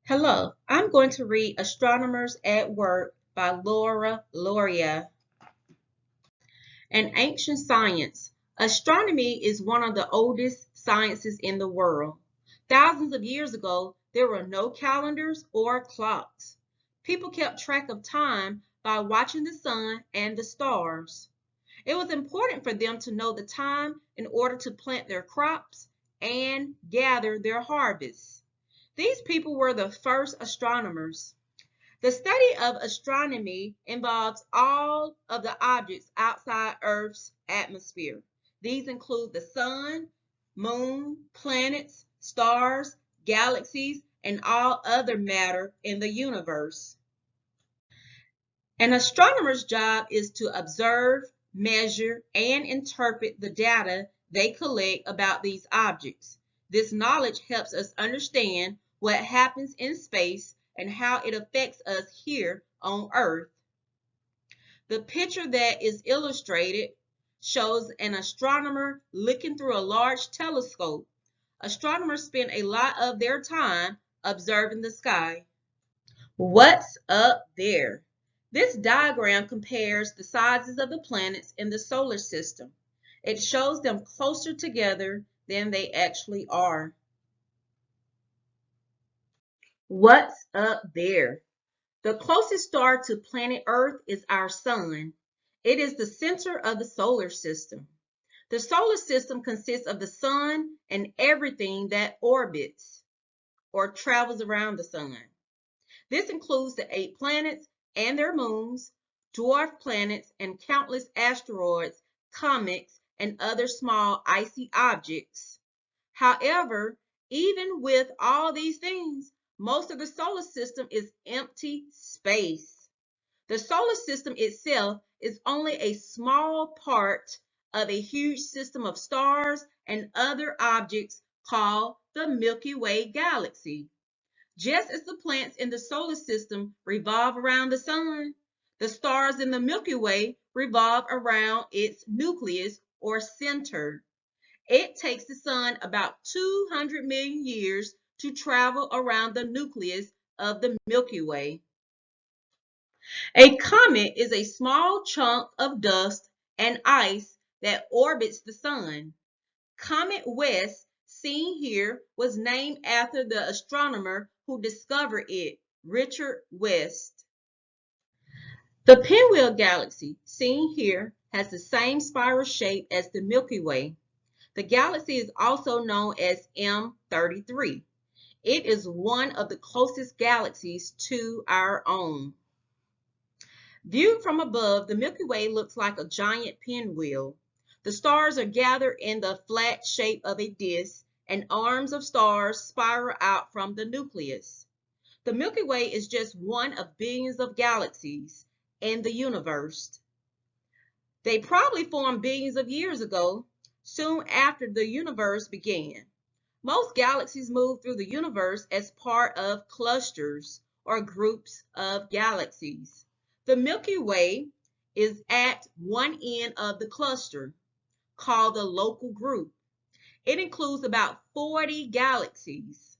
Hello, I'm going to read Astronomers at Work by Laura Loria. An ancient science. Astronomy is one of the oldest sciences in the world. Thousands of years ago, there were no calendars or clocks. People kept track of time by watching the sun and the stars. It was important for them to know the time in order to plant their crops and gather their harvests. These people were the first astronomers. The study of astronomy involves all of the objects outside Earth's atmosphere. These include the sun, moon, planets, stars, galaxies, and all other matter in the universe. An astronomer's job is to observe, measure, and interpret the data they collect about these objects. This knowledge helps us understand what happens in space and how it affects us here on Earth. The picture that is illustrated shows an astronomer looking through a large telescope. Astronomers spend a lot of their time observing the sky. What's up there? This diagram compares the sizes of the planets in the solar system. It shows them closer together than they actually are. What's up there? The closest star to planet Earth is our sun. It is the center of the solar system. The solar system consists of the sun and everything that orbits or travels around the sun. This includes the 8 planets and their moons, dwarf planets, and countless asteroids, comets, and other small icy objects. However, even with all these things, most of the solar system is empty space. The solar system itself is only a small part of a huge system of stars and other objects called the Milky Way galaxy. Just as the planets in the solar system revolve around the sun, the stars in the Milky Way revolve around its nucleus or center. It takes the sun about 200 million years to travel around the nucleus of the Milky Way. A comet is a small chunk of dust and ice that orbits the sun. Comet West, seen here, was named after the astronomer who discovered it, Richard West. The Pinwheel Galaxy, seen here, has the same spiral shape as the Milky Way. The galaxy is also known as M33. It is one of the closest galaxies to our own. Viewed from above, the Milky Way looks like a giant pinwheel. The stars are gathered in the flat shape of a disk, and arms of stars spiral out from the nucleus. The Milky Way is just one of billions of galaxies in the universe. They probably formed billions of years ago, soon after the universe began. Most galaxies move through the universe as part of clusters or groups of galaxies. The Milky Way is at one end of the cluster, called the local group. It includes about 40 galaxies.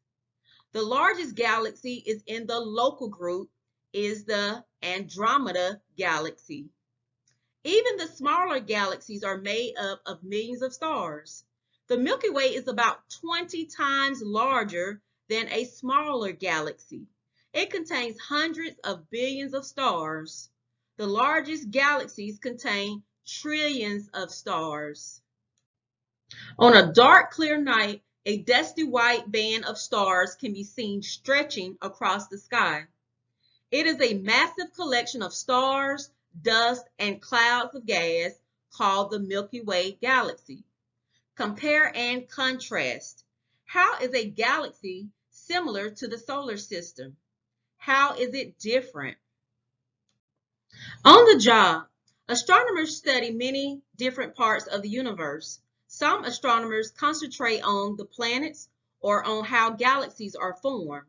The largest galaxy is in the local group is the Andromeda galaxy. Even the smaller galaxies are made up of millions of stars. The Milky Way is about 20 times larger than a smaller galaxy. It contains hundreds of billions of stars. The largest galaxies contain trillions of stars. On a dark, clear night, a dusty white band of stars can be seen stretching across the sky. It is a massive collection of stars, dust, and clouds of gas called the Milky Way galaxy. Compare and contrast. How is a galaxy similar to the solar system? How is it different? On the job, astronomers study many different parts of the universe. Some astronomers concentrate on the planets or on how galaxies are formed.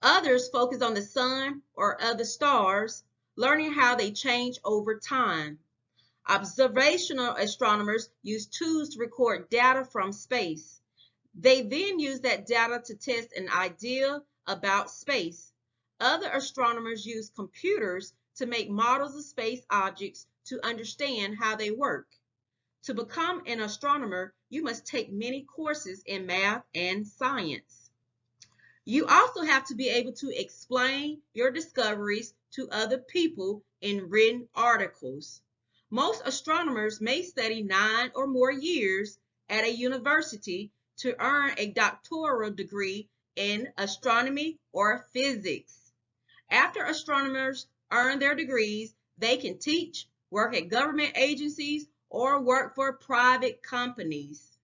Others focus on the sun or other stars, learning how they change over time. Observational astronomers use tools to record data from space. They then use that data to test an idea about space. Other astronomers use computers to make models of space objects to understand how they work. To become an astronomer, you must take many courses in math and science. You also have to be able to explain your discoveries to other people in written articles. Most astronomers may study 9 or more years at a university to earn a doctoral degree in astronomy or physics. After astronomers earn their degrees, they can teach, work at government agencies, or work for private companies.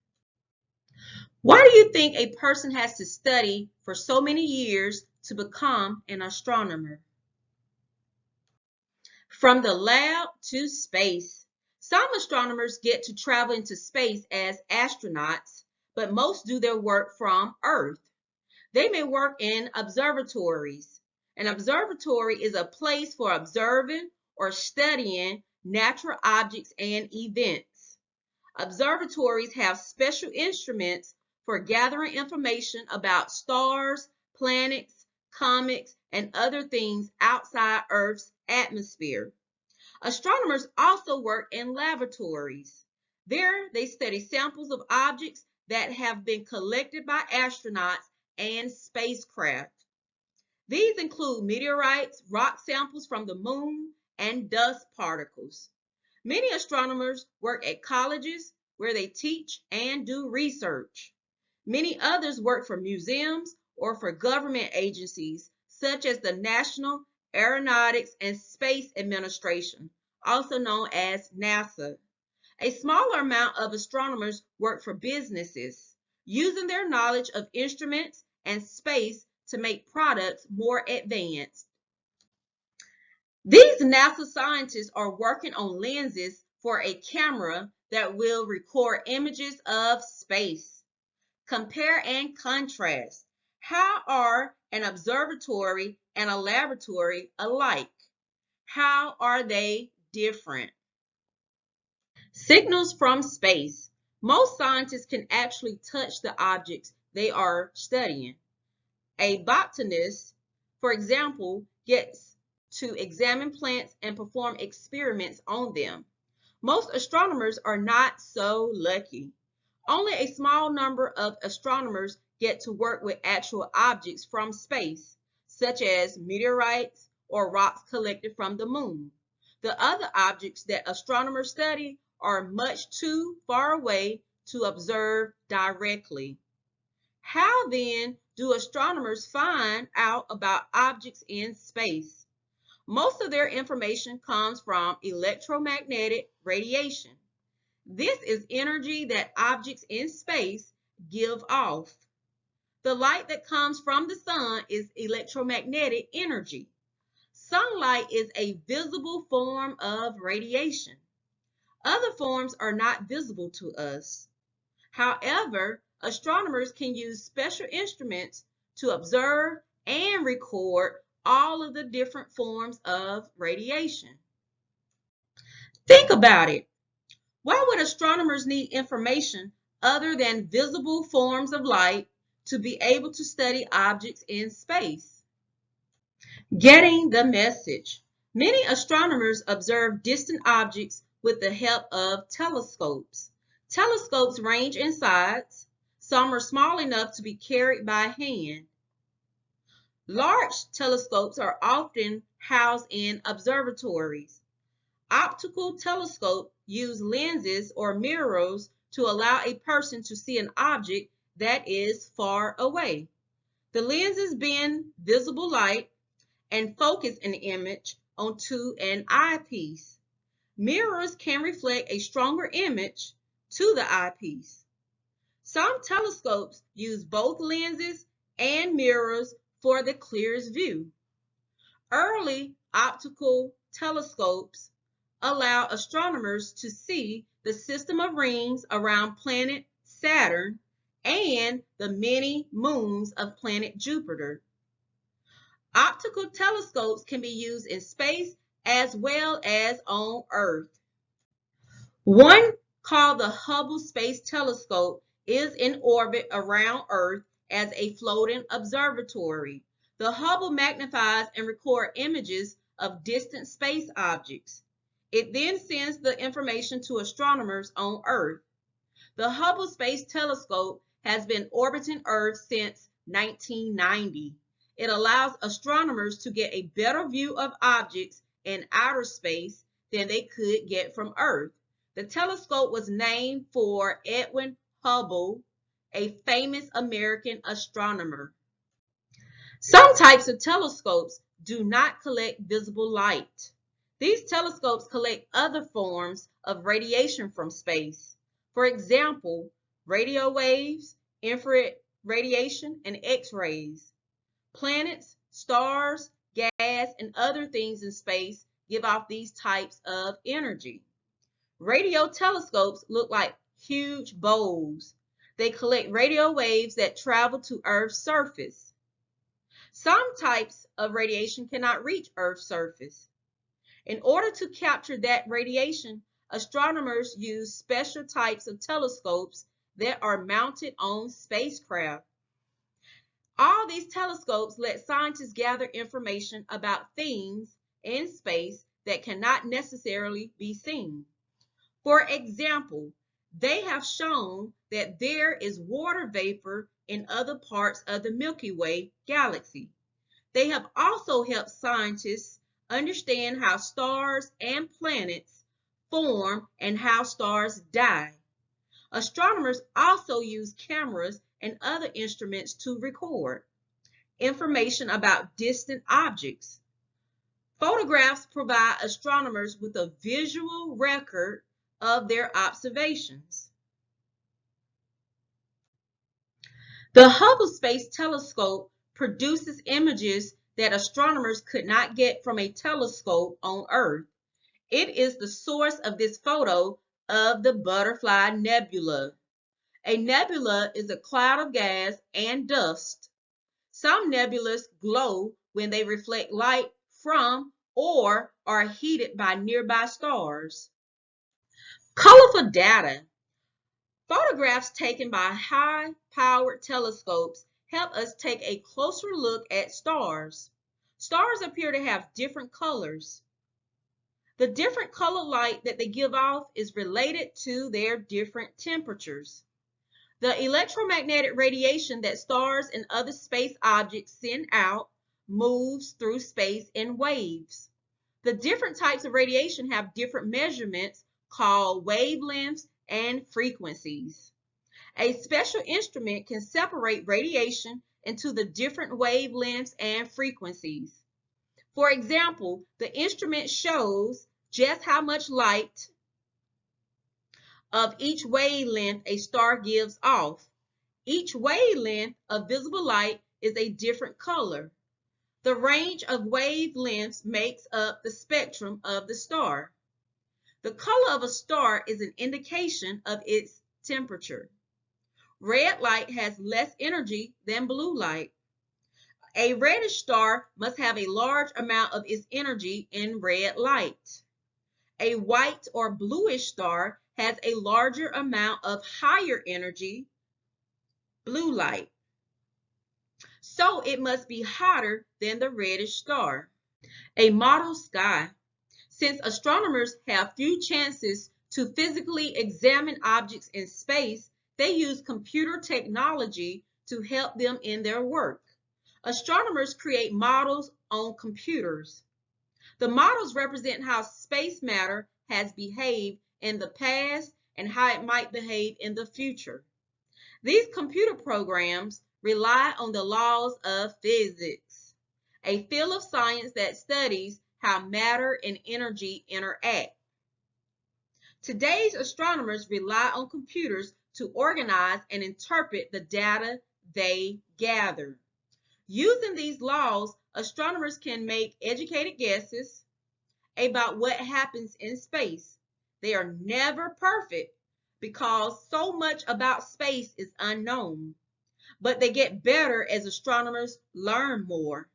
Why do you think a person has to study for so many years to become an astronomer? From the lab to space. Some astronomers get to travel into space as astronauts, but most do their work from Earth. They may work in observatories. An observatory is a place for observing or studying natural objects and events. Observatories have special instruments for gathering information about stars, planets, comets, and other things outside Earth's atmosphere. Astronomers also work in laboratories. There, they study samples of objects that have been collected by astronauts and spacecraft. These include meteorites, rock samples from the moon, and dust particles. Many astronomers work at colleges where they teach and do research. Many others work for museums or for government agencies such as the National Aeronautics and Space Administration, also known as NASA. A smaller amount of astronomers work for businesses, using their knowledge of instruments and space to make products more advanced. These NASA scientists are working on lenses for a camera that will record images of space. Compare and contrast. How are an observatory and a laboratory alike? How are they different? Signals from space. Most scientists can actually touch the objects they are studying. A botanist, for example, gets to examine plants and perform experiments on them. Most astronomers are not so lucky. Only a small number of astronomers get to work with actual objects from space, such as meteorites or rocks collected from the moon. The other objects that astronomers study are much too far away to observe directly. How then do astronomers find out about objects in space? Most of their information comes from electromagnetic radiation. This is energy that objects in space give off. The light that comes from the sun is electromagnetic energy. Sunlight is a visible form of radiation. Other forms are not visible to us. However, astronomers can use special instruments to observe and record all of the different forms of radiation. Think about it. Why would astronomers need information other than visible forms of light to be able to study objects in space? Getting the message. Many astronomers observe distant objects with the help of telescopes. Telescopes range in size. Some are small enough to be carried by hand. Large telescopes are often housed in observatories. Optical telescopes use lenses or mirrors to allow a person to see an object that is far away. The lenses bend visible light and focus an image onto an eyepiece. Mirrors can reflect a stronger image to the eyepiece. Some telescopes use both lenses and mirrors for the clearest view. Early optical telescopes allow astronomers to see the system of rings around planet Saturn and the many moons of planet Jupiter. Optical telescopes can be used in space as well as on Earth. One, called the Hubble Space Telescope, is in orbit around Earth as a floating observatory. The Hubble magnifies and records images of distant space objects. It then sends the information to astronomers on Earth. The Hubble Space Telescope has been orbiting Earth since 1990. It allows astronomers to get a better view of objects in outer space than they could get from Earth. The telescope was named for Edwin Hubble, a famous American astronomer. Some types of telescopes do not collect visible light. These telescopes collect other forms of radiation from space. For example, radio waves, infrared radiation, and X-rays. Planets, stars, gas, and other things in space give off these types of energy. Radio telescopes look like huge bowls. They collect radio waves that travel to Earth's surface. Some types of radiation cannot reach Earth's surface. In order to capture that radiation, astronomers use special types of telescopes that are mounted on spacecraft. All these telescopes let scientists gather information about things in space that cannot necessarily be seen. For example, they have shown that there is water vapor in other parts of the Milky Way galaxy. They have also helped scientists understand how stars and planets form and how stars die. Astronomers also use cameras and other instruments to record information about distant objects. Photographs provide astronomers with a visual record of their observations. The Hubble Space Telescope produces images that astronomers could not get from a telescope on Earth. It is the source of this photo of the Butterfly Nebula. A nebula is a cloud of gas and dust. Some nebulas glow when they reflect light from or are heated by nearby stars. Colorful data. Photographs taken by high-powered telescopes help us take a closer look at stars. Stars appear to have different colors. The different color light that they give off is related to their different temperatures. The electromagnetic radiation that stars and other space objects send out moves through space in waves. The different types of radiation have different measurements called wavelengths and frequencies. A special instrument can separate radiation into the different wavelengths and frequencies. For example, the instrument shows just how much light of each wavelength a star gives off. Each wavelength of visible light is a different color. The range of wavelengths makes up the spectrum of the star. The color of a star is an indication of its temperature. Red light has less energy than blue light. A reddish star must have a large amount of its energy in red light. A white or bluish star has a larger amount of higher energy, blue light. So it must be hotter than the reddish star. A model sky. Since astronomers have few chances to physically examine objects in space, they use computer technology to help them in their work. Astronomers create models on computers. The models represent how space matter has behaved in the past and how it might behave in the future. These computer programs rely on the laws of physics, a field of science that studies how matter and energy interact. Today's astronomers rely on computers to organize and interpret the data they gather. Using these laws, astronomers can make educated guesses about what happens in space. They are never perfect because so much about space is unknown, but they get better as astronomers learn more.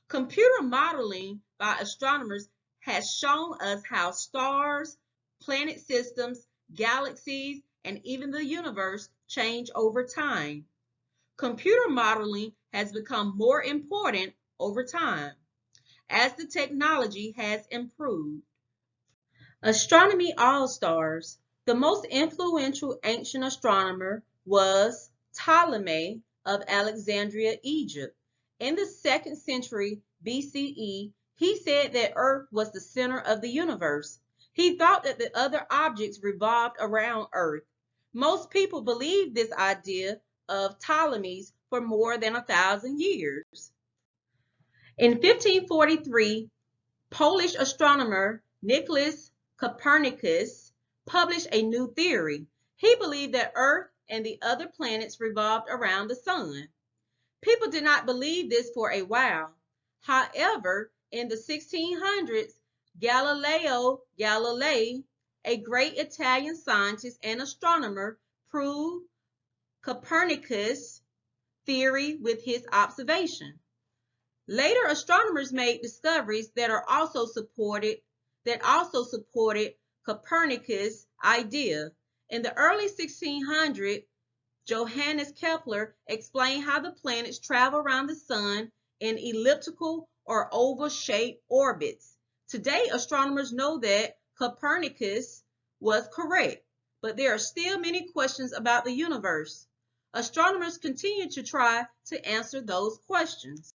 Computer modeling by astronomers has shown us how stars, planet systems, galaxies, and even the universe change over time. Computer modeling has become more important over time as the technology has improved. Astronomy All-Stars. The most influential ancient astronomer was Ptolemy of Alexandria, Egypt. In the 2nd century BCE, he said that Earth was the center of the universe. He thought that the other objects revolved around Earth. Most people believed this idea of Ptolemy's for more than 1,000 years. In 1543, Polish astronomer Nicholas Copernicus published a new theory. He believed that Earth and the other planets revolved around the sun. People did not believe this for a while. However, in the 1600s, Galileo Galilei, a great Italian scientist and astronomer, proved Copernicus' theory with his observation. Later astronomers made discoveries that also supported Copernicus' idea. In the early 1600s, Johannes Kepler explained how the planets travel around the sun in elliptical or oval-shaped orbits. Today, astronomers know that Copernicus was correct, but there are still many questions about the universe. Astronomers continue to try to answer those questions.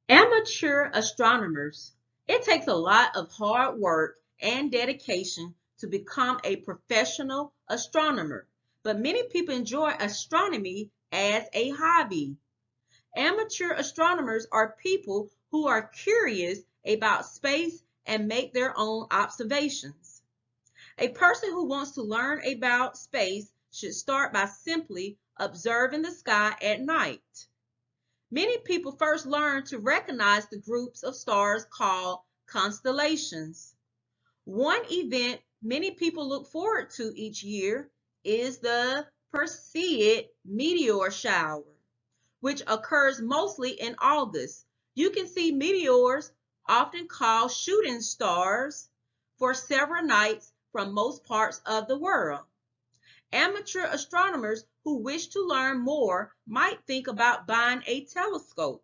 Amateur astronomers. It takes a lot of hard work and dedication to become a professional astronomer, but many people enjoy astronomy as a hobby. Amateur astronomers are people who are curious about space and make their own observations. A person who wants to learn about space should start by simply observing the sky at night. Many people first learn to recognize the groups of stars called constellations. One event many people look forward to each year is the Perseid meteor shower, which occurs mostly in August. You can see meteors, often called shooting stars, for several nights from most parts of the world. Amateur astronomers who wish to learn more might think about buying a telescope.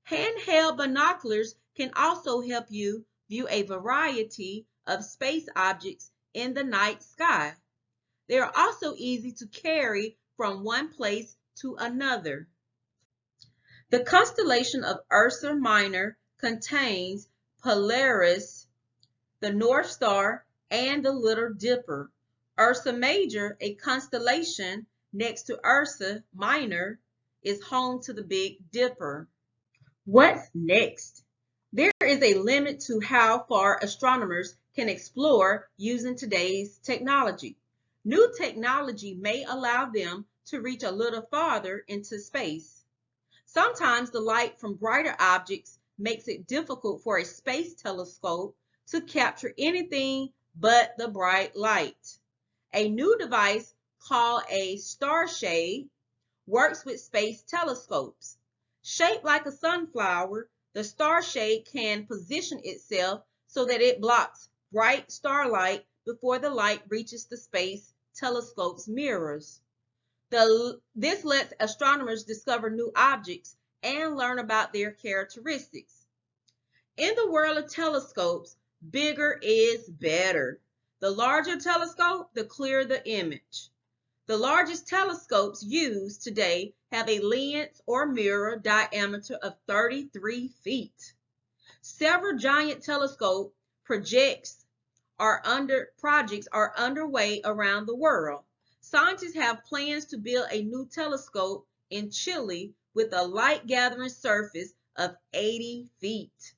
Handheld binoculars can also help you view a variety of space objects in the night sky. They are also easy to carry from one place to another. The constellation of Ursa Minor contains Polaris, the North Star, and the Little Dipper. Ursa Major, a constellation next to Ursa Minor, is home to the Big Dipper. What's next? There is a limit to how far astronomers can explore using today's technology. New technology may allow them to reach a little farther into space. Sometimes the light from brighter objects makes it difficult for a space telescope to capture anything but the bright light. A new device called a starshade works with space telescopes. Shaped like a sunflower, the starshade can position itself so that it blocks bright starlight before the light reaches the space telescope's mirrors. This lets astronomers discover new objects and learn about their characteristics. In the world of telescopes, bigger is better. The larger telescope, the clearer the image. The largest telescopes used today have a lens or mirror diameter of 33 feet. Several giant telescope projects are underway around the world. Scientists have plans to build a new telescope in Chile with a light gathering surface of 80 feet.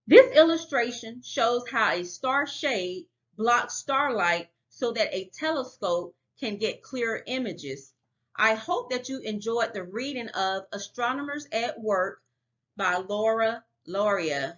This illustration shows how a star shade blocks starlight so that a telescope can get clearer images. I hope that you enjoyed the reading of Astronomers at Work by Laura Loria.